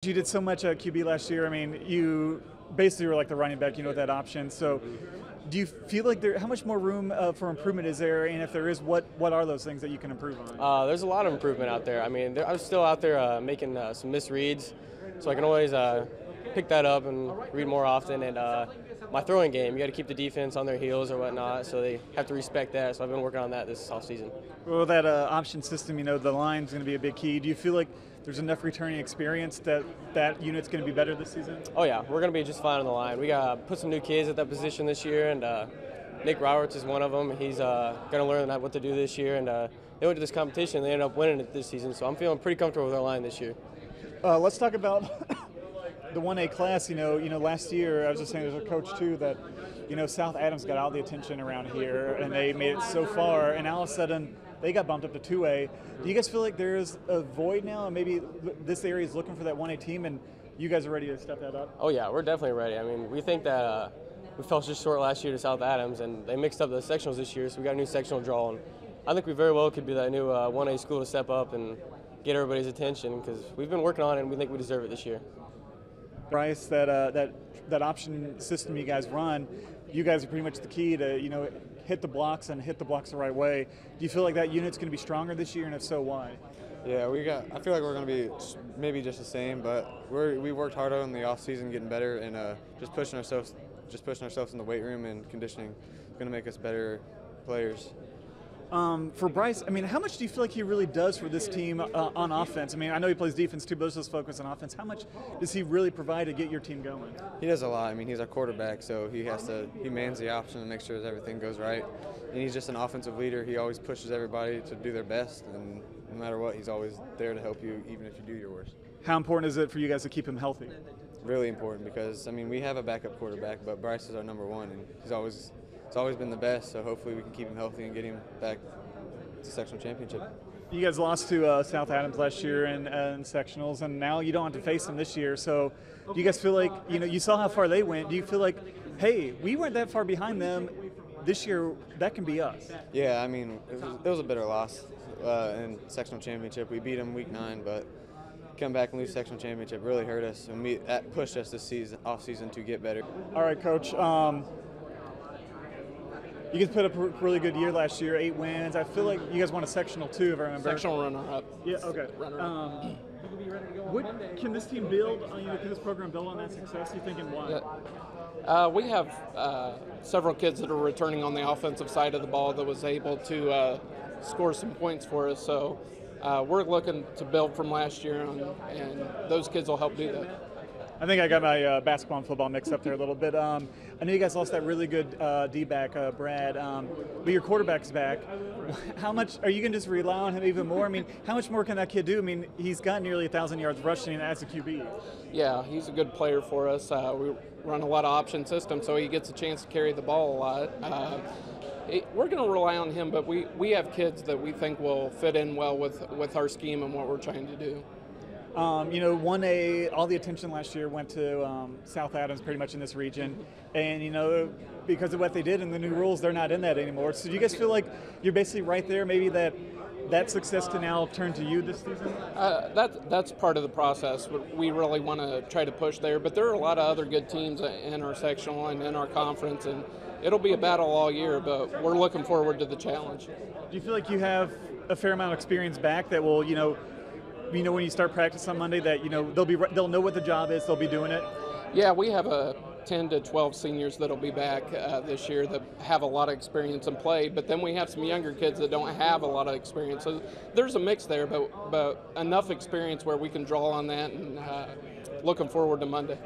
You did so much at QB last year. I mean, you basically were like the running back, that option. So do you feel like how much more room for improvement is there? And if there is, what are those things that you can improve on? There's a lot of improvement out there. I mean, I'm still out there making some misreads, so I can always pick that up and read more often. And my throwing game, you got to keep the defense on their heels or whatnot, so they have to respect that. So I've been working on that this offseason. Well, that option system, the line's going to be a big key. Do you feel like there's enough returning experience that unit's going to be better this season? Oh yeah, we're going to be just fine on the line. We got to put some new kids at that position this year, and Nick Roberts is one of them. He's going to learn what to do this year, and they went to this competition. They ended up winning it this season, so I'm feeling pretty comfortable with our line this year. Let's talk about the 1A class. Last year I was just saying there's a coach too that South Adams got all the attention around here, and they made it so far, and all of a sudden they got bumped up to 2A. Do you guys feel like there's a void now, and maybe this area is looking for that 1A team, and you guys are ready to step that up? Oh yeah, we're definitely ready. I mean, we think that we fell just short last year to South Adams, and they mixed up the sectionals this year, so we got a new sectional draw, and I think we very well could be that new 1A school to step up and get everybody's attention, because we've been working on it, and we think we deserve it this year. Bryce, that option system you guys run, you guys are pretty much the key to hit the blocks and hit the blocks the right way. Do you feel like that unit's going to be stronger this year, and if so, why? Yeah, I feel like we're going to be maybe just the same, but we worked hard on the off season, getting better, and just pushing ourselves in the weight room and conditioning is going to make us better players. For Bryce, I mean, how much do you feel like he really does for this team on offense? I mean, I know he plays defense too, but let's focus on offense. How much does he really provide to get your team going? He does a lot. I mean, he's our quarterback, so he mans the option and makes sure that everything goes right. And he's just an offensive leader. He always pushes everybody to do their best, and no matter what, he's always there to help you, even if you do your worst. How important is it for you guys to keep him healthy? Really important, because I mean, we have a backup quarterback, but Bryce is our number one, and it's always been the best. So hopefully we can keep him healthy and get him back to sectional championship. You guys lost to South Adams last year in sectionals, and now you don't have to face them this year. So do you guys feel like, you saw how far they went. Do you feel like, hey, we weren't that far behind them this year, that can be us? Yeah, I mean, it was a bitter loss in sectional championship. We beat them week 9, but come back and lose sectional championship really hurt us, and that pushed us this off season to get better. All right, Coach. You guys put up a really good year last year, 8 wins. I feel like you guys won a sectional too, if I remember. Sectional runner-up. Yeah, okay. What can this team build? Can this program build on that success? You think, and why? Yeah. We have several kids that are returning on the offensive side of the ball that was able to score some points for us. So we're looking to build from last year, and those kids will help do that. I think I got my basketball and football mixed up there a little bit. I know you guys lost that really good D-back, Brad, but your quarterback's back. How much are you going to just rely on him even more? I mean, how much more can that kid do? I mean, he's got nearly 1,000 yards rushing as a QB. Yeah, he's a good player for us. We run a lot of option systems, so he gets a chance to carry the ball a lot. We're going to rely on him, but we have kids that we think will fit in well with our scheme and what we're trying to do. 1A, all the attention last year went to South Adams pretty much in this region. And, because of what they did in the new rules, they're not in that anymore. So do you guys feel like you're basically right there, maybe that success can now turn to you this season? That's part of the process. We really want to try to push there. But there are a lot of other good teams in our sectional and in our conference, and it'll be a battle all year, but we're looking forward to the challenge. Do you feel like you have a fair amount of experience back that will, when you start practice on Monday, that they'll know what the job is, they'll be doing it? Yeah, we have 10 to 12 seniors that'll be back this year that have a lot of experience and played, but then we have some younger kids that don't have a lot of experience. So there's a mix there, but enough experience where we can draw on that, and looking forward to Monday.